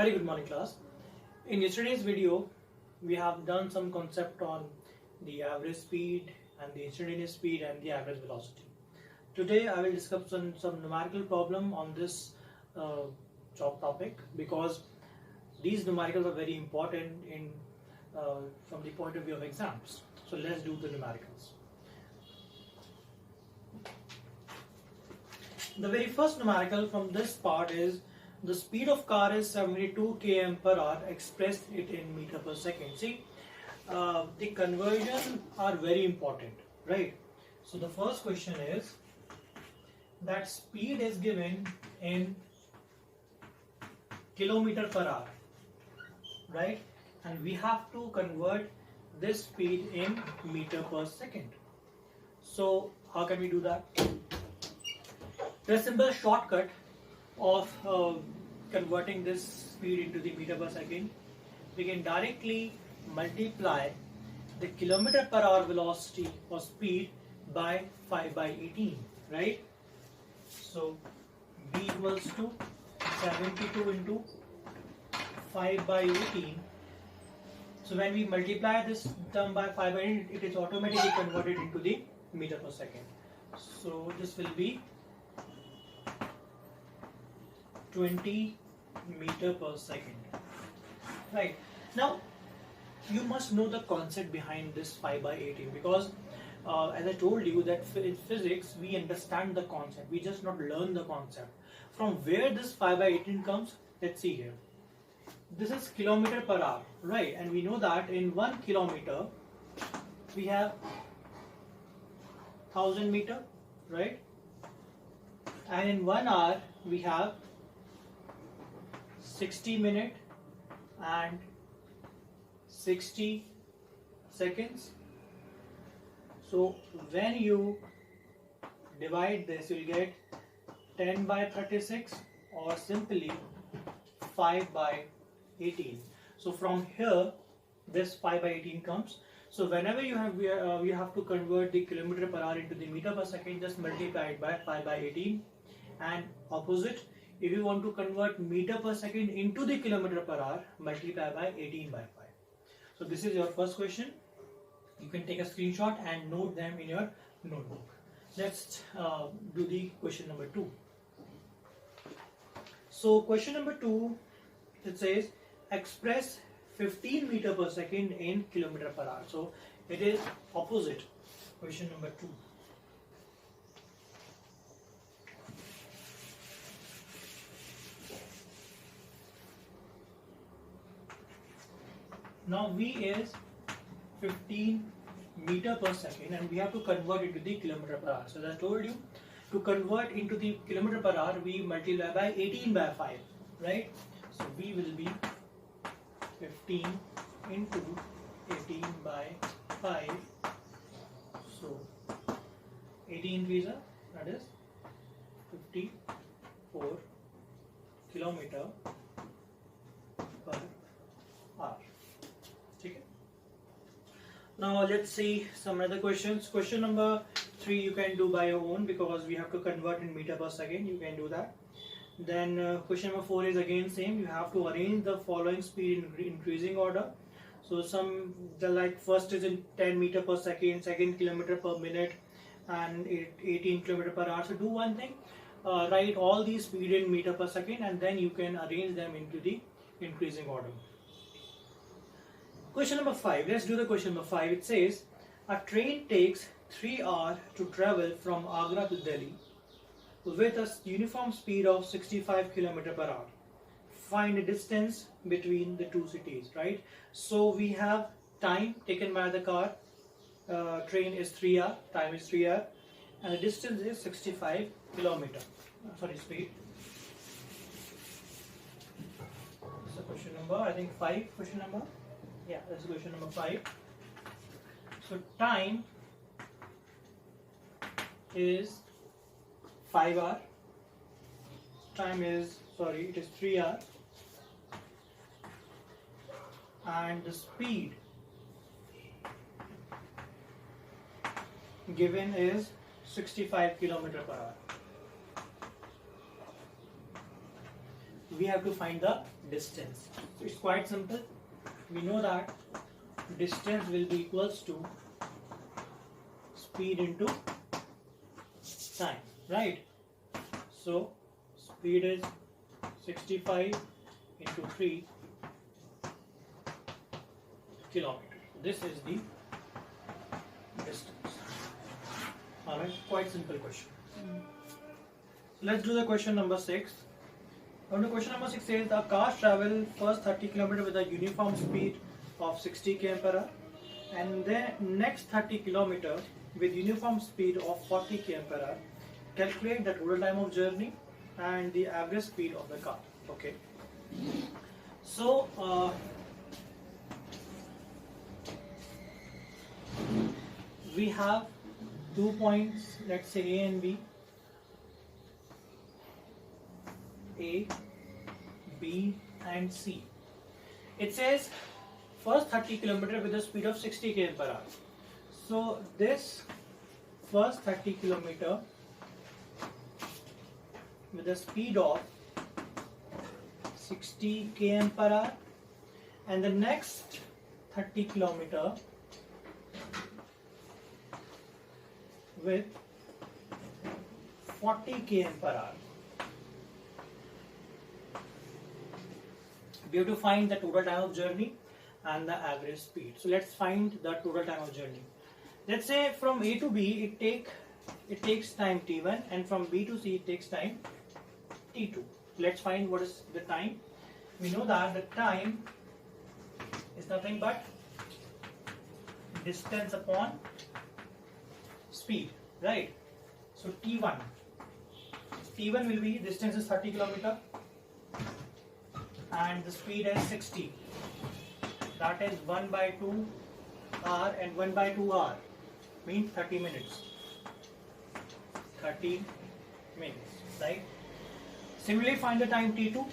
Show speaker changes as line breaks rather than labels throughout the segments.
Very good morning, class. In yesterday's video, we have done some concept on the average speed and the instantaneous speed and the average velocity. Today, I will discuss some numerical problem on this topic because these numericals are very important in from the point of view of exams. So let's do the numericals. The very first numerical from this part is the speed of car is 72 km per hour, expressed it in meter per second. See, the conversion are very important, right? So the first question is that speed is given in kilometer per hour, right? And we have to convert this speed in meter per second. So how can we do that? There's a simple shortcut of converting this speed into the meter per second. We can directly multiply the kilometer per hour velocity or speed by 5 by 18, right? So B equals to 72 into 5 by 18. So when we multiply this term by 5 by 18, it is automatically converted into the meter per second. So this will be 20 meter per second. Right. Now, you must know the concept behind this 5 by 18 because as I told you that in physics, we understand the concept. We just not learn the concept. From where this 5 by 18 comes, let's see here. This is kilometer per hour, right? And we know that in 1 kilometer, we have 1000 meter, right? And in 1 hour, we have 60 minutes and 60 seconds. So when you divide this, you will get 10 by 36 or simply 5 by 18. So from here, this 5 by 18 comes. So whenever you have to convert the kilometer per hour into the meter per second, just multiply it by 5 by 18. And opposite, if you want to convert meter per second into the kilometer per hour, multiply by 18 by 5. So this is your first question. You can take a screenshot and note them in your notebook. Let's do the question number 2. So question number 2, it says express 15 meter per second in kilometer per hour. So it is opposite. Question number 2. Now V is 15 meter per second and we have to convert it to the kilometer per hour. So as I told you, to convert into the kilometer per hour, we multiply by 18 by 5, right? So V will be 15 into 18 by 5. So 18 visa, that is 54 kilometer per hour. Okay. Now let's see some other questions. Question number 3 you can do by your own because we have to convert in meter per second. You can do that. Then question number 4 is again same. You have to arrange the following speed in increasing order. So first is in 10 meter per second, second kilometer per minute, and 18 kilometer per hour. So do one thing, write all these speed in meter per second, and then you can arrange them into the increasing order. Question number 5. Let's do the question number 5. It says a train takes 3 hours to travel from Agra to Delhi with a uniform speed of 65 km per hour. Find the distance between the two cities, right? So we have time taken by the car. Train is 3 hours. Time is 3 hours, and the distance is 65 km. Speed. So question number, I think 5. Question number. Yeah, that's question number 5. So time is 5 hours. Time is, it is 3 hours. And the speed given is 65 km per hour. we have to find the distance. So it's quite simple. We know that distance will be equals to speed into time, right? So speed is 65 into 3 kilometers. This is the distance. Alright, quite simple question. Let's do the question number 6. Now the question number 6 says the car travel first 30 km with a uniform speed of 60 km per hour and then next 30 km with uniform speed of 40 km per hour. Calculate the total time of journey and the average speed of the car. Okay. So we have 2 points, let's say A and B. A, B and C. It says first 30 km with a speed of 60 km per hour. So this first 30 km with a speed of 60 km per hour and the next 30 km with 40 km per hour. We have to find the total time of journey and the average speed. So let's find the total time of journey. Let's say from A to B it takes time t1 and from B to C it takes time t2. Let's find what is the time. We know that the time is nothing but distance upon speed, right? So t1 will be, distance is 30 km and the speed is 60. That is 1 by 2 hour and 1 by 2 hour means 30 minutes. 30 minutes, right? Similarly, find the time t2.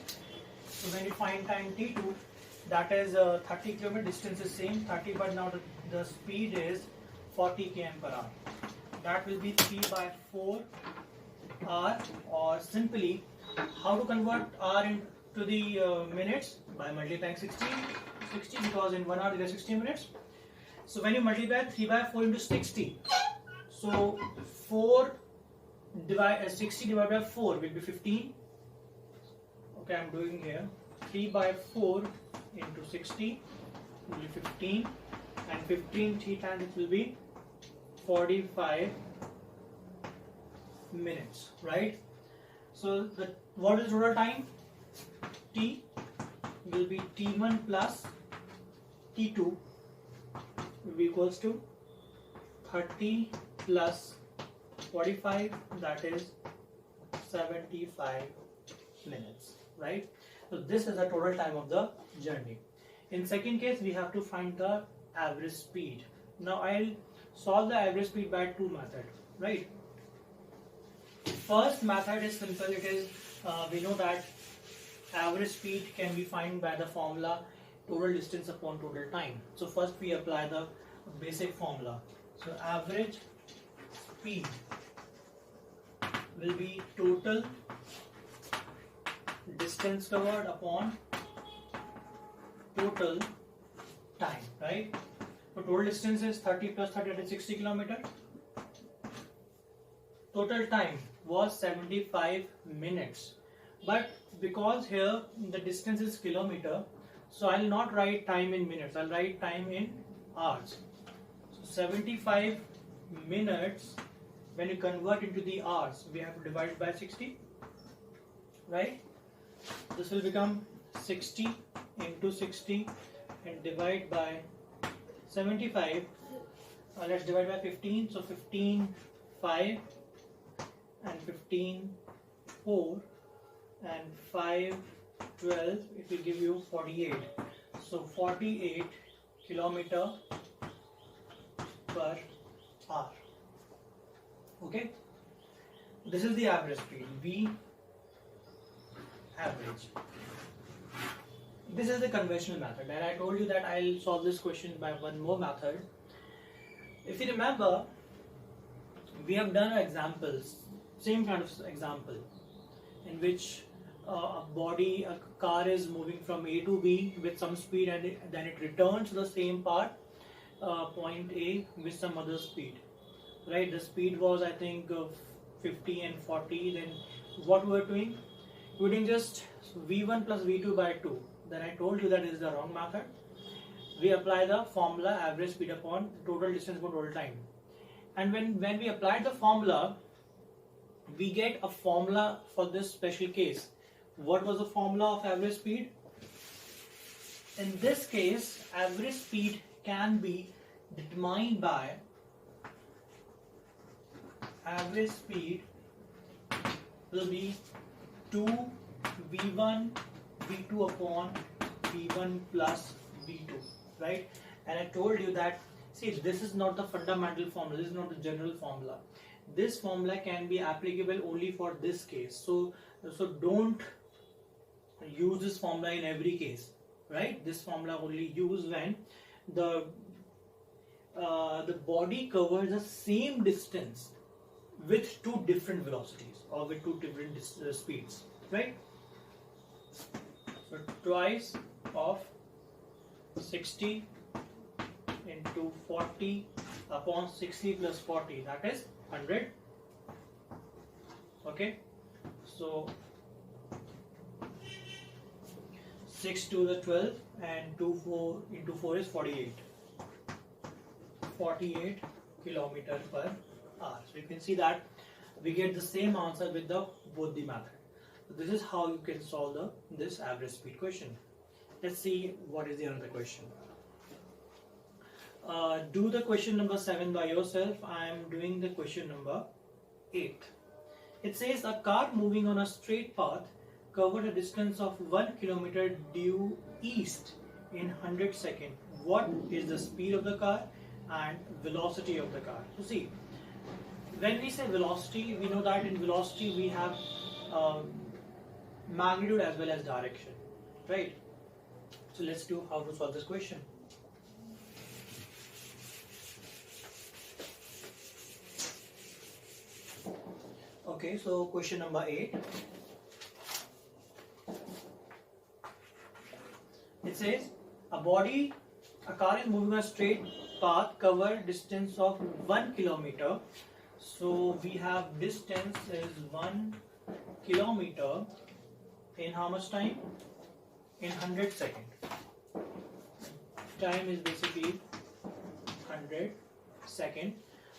So when you find time t2, that is 30 km, distance is same 30, but now the speed is 40 km per hour. That will be 3 by 4 hour, or simply how to convert hour into the minutes? By multiplying 60 because in 1 hour there are 60 minutes. So when you multiply 3 by 4 into 60, so 60 divided by 4 will be 15. Okay, I'm doing here 3 by 4 into 60 will be 15 and 15 3 times it will be 45 minutes, right? So what is total time? T will be t1 plus t2 will be equals to 30 plus 45, that is 75 minutes, right? So this is the total time of the journey. In second case, we have to find the average speed. Now I'll solve the average speed by two methods, right? First method is simple. It is we know that average speed can be found by the formula total distance upon total time. So first we apply the basic formula. So average speed will be total distance covered upon total time, right? So total distance is 30 plus 30, that is 60 km. Total time was 75 minutes, but because here the distance is kilometer, so I'll not write time in minutes, I'll write time in hours. So 75 minutes, when you convert into the hours, we have to divide by 60, right? This will become 60 into 60 and divide by 75. Let's divide by 15. So 15 5 and 15 4 and 5 12. It will give you 48. So 48 kilometer per hour. Okay. This is the average speed. V average. This is the conventional method, and I told you that I'll solve this question by one more method. If you remember, we have done examples, same kind of example, in which a car is moving from A to B with some speed, and then it returns to the same point A with some other speed, right? The speed was, I think, 50 and 40. Then what we were doing? We were doing just V1 plus V2 by 2. Then I told you that is the wrong method. We apply the formula average speed upon total distance upon total time. And when we applied the formula, we get a formula for this special case. What was the formula of average speed? In this case, average speed can be determined by average speed will be 2 V1 V2 upon V1 plus V2, right? And I told you that, see, this is not the fundamental formula, this is not the general formula. This formula can be applicable only for this case. So don't use this formula in every case, right? This formula only use when the body covers the same distance with two different velocities or with two different speeds, right? So twice of 60 into 40 upon 60 plus 40, that is 100. Okay, so 6 to the 12 and 2 4 into 4 is 48 kilometer per hour. So you can see that we get the same answer with both the method. So this is how you can solve this average speed question. Let's see what is the another question. Do the question number 7 by yourself. I am doing the question number 8. It says a car moving on a straight path covered a distance of 1 kilometer due east in 100 seconds. What is the speed of the car and velocity of the car? So see, when we say velocity, we know that in velocity we have magnitude as well as direction, right? So let's do how to solve this question. Okay, so question number 8. It says a car is moving on a straight path covered distance of 1 kilometer. So we have distance is 1 kilometer in how much time? In 100 seconds. Time is basically 100 seconds.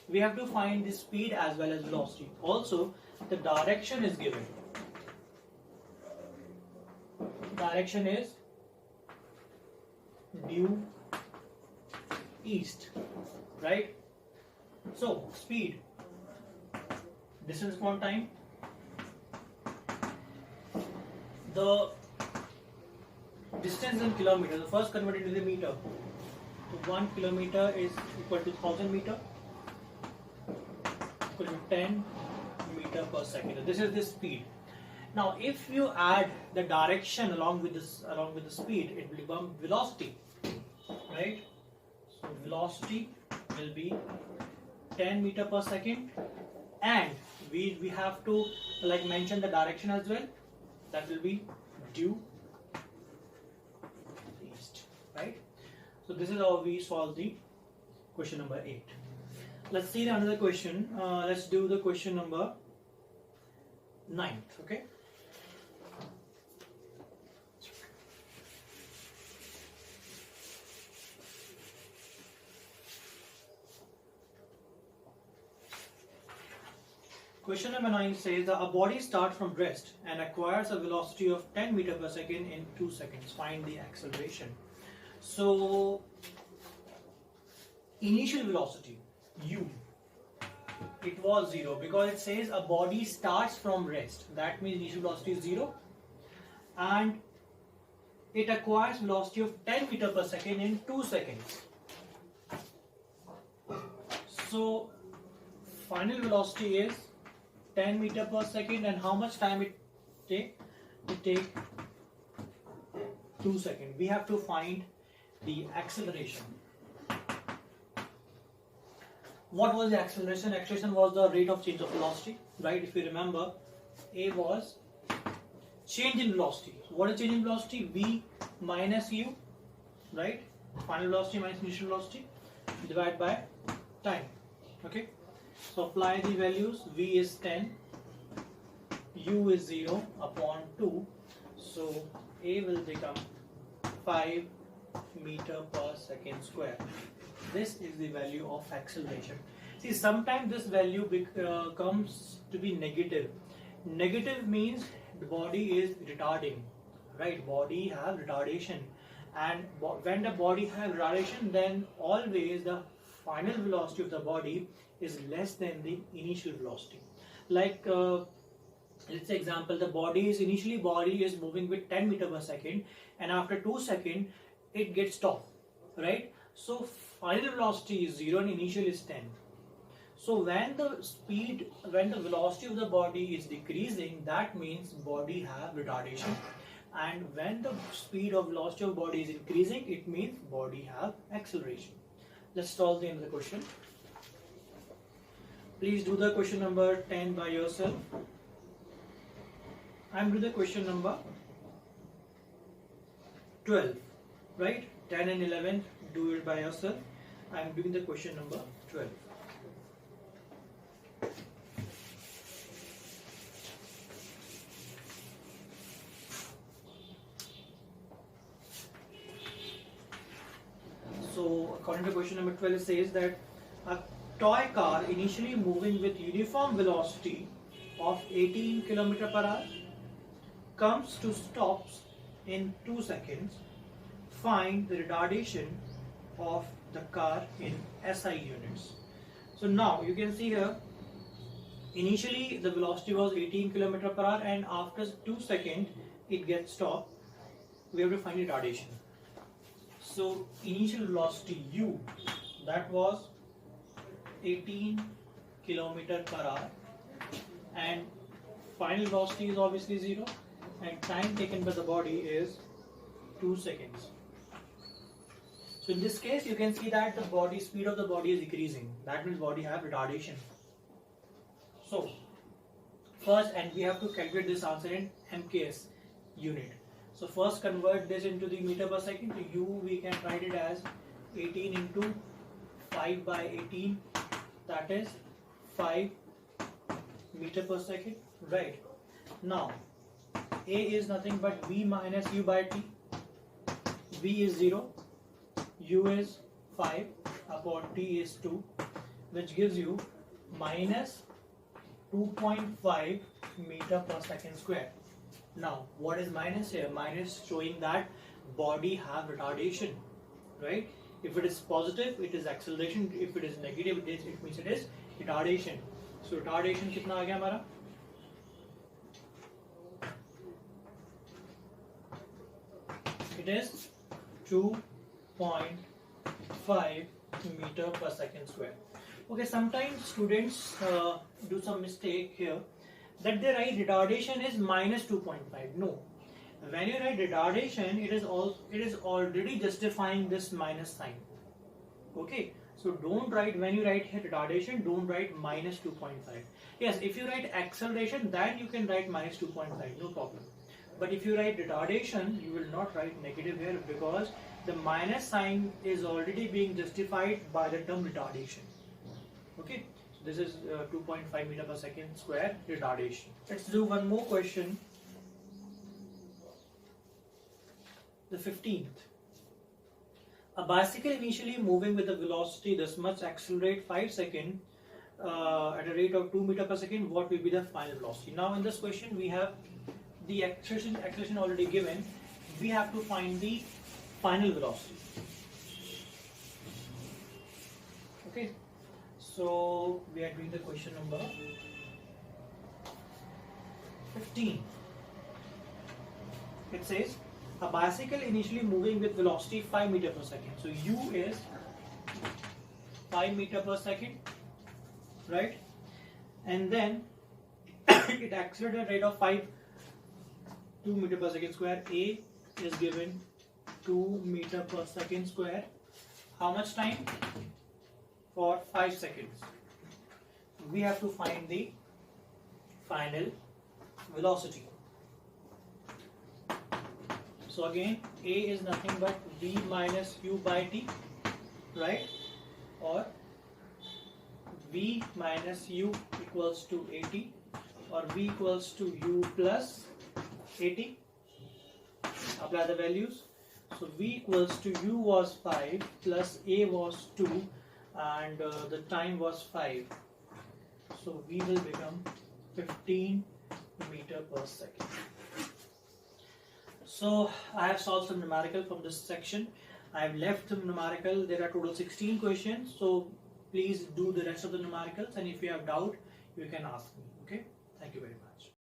We have to find the speed as well as velocity. Also, the direction is given. Direction is due east, right? So, speed, distance upon time. The distance in kilometers, first converted into the meter. So 1 kilometer is equal to 1000 meter, equal to 10 meter per second. So this is the speed. Now, if you add the direction along with the speed, it will become velocity, right? So velocity will be 10 meter per second, and we have to like mention the direction as well. That will be due east, right? So this is how we solve the question number 8. Let's see another question. Let's do the question number 9. Okay. Question number 9 says that a body starts from rest and acquires a velocity of 10 meter per second in 2 seconds. Find the acceleration. So, initial velocity, u, it was 0 because it says a body starts from rest. That means initial velocity is 0, and it acquires velocity of 10 meter per second in 2 seconds. So, final velocity is 10 meter per second, and how much time it take? It take 2 seconds. We have to find the acceleration. What was the acceleration? Acceleration was the rate of change of velocity, right? If you remember, A was change in velocity. What is change in velocity? V minus u, right? Final velocity minus initial velocity divided by time. Okay, so apply the values. V is 10, u is 0 upon 2, so A will become 5 meter per second square. This is the value of acceleration. See, sometimes this value comes to be negative. Negative means the body is retarding, right? Body have retardation, and when the body have retardation, then always the final velocity of the body is less than the initial velocity. Like let's say example, the body is moving with 10 meter per second, and after 2 seconds it gets stopped, right? So final velocity is 0 and initial is 10. So when the velocity of the body is decreasing, that means body have retardation, and when the speed of velocity of body is increasing, it means body have acceleration. Let's solve the end of the question. Please do the question number 10 by yourself. I'm doing the question number 12, right? 10 and 11, do it by yourself. I'm doing the question number 12. So according to question number 12, it says that a toy car initially moving with uniform velocity of 18 km per hour comes to stops in 2 seconds. Find the retardation of the car in SI units. So now you can see here, initially the velocity was 18 km per hour, and after 2 seconds it gets stopped. We have to find retardation. So initial velocity u, that was 18 km per hour, and final velocity is obviously 0, and time taken by the body is 2 seconds. So in this case, you can see that the speed of the body is decreasing. That means body have retardation. So first, and we have to calculate this answer in MKS unit. So first convert this into the meter per second. So u, we can write it as 18 into 5 by 18. That is 5 meter per second, right? Now A is nothing but V minus u by t. V is 0, u is 5 upon t is 2, which gives you minus 2.5 meter per second square. Now what is minus here? Minus showing that body have retardation, right? If it is positive, it is acceleration. If it is negative, it means it is retardation. So retardation कितना आ गया हमारा? It is 2.5 meter per second square. Okay, sometimes students do some mistake here, that they write retardation is minus 2.5. No, when you write retardation, it is already justifying this minus sign. Okay, so don't write, when you write here retardation, don't write minus 2.5. Yes, if you write acceleration, then you can write minus 2.5, no problem. But if you write retardation, you will not write negative here, because the minus sign is already being justified by the term retardation. Okay, so this is 2.5 meter per second square retardation. Let's do one more question. The 15th. A bicycle initially moving with a velocity this much accelerate 5 seconds at a rate of 2 meter per second. What will be the final velocity? Now in this question we have the acceleration already given. We have to find the final velocity. Okay, so we are doing the question number 15. It says a bicycle initially moving with velocity 5 meter per second. So u is 5 meter per second, right? And then it accelerated at a rate of 2 meter per second square. A is given 2 meter per second square. How much time? For 5 seconds. We have to find the final velocity. So again, A is nothing but V minus U by T, right? Or V minus U equals to AT, or V equals to U plus AT. Apply the values. So V equals to U was 5 plus A was 2 and the time was 5. So V will become 15 meter per second. So I have solved some numerical from this section. I have left some numerical. There are total 16 questions. So please do the rest of the numericals, and if you have doubt, you can ask me. Okay. Thank you very much.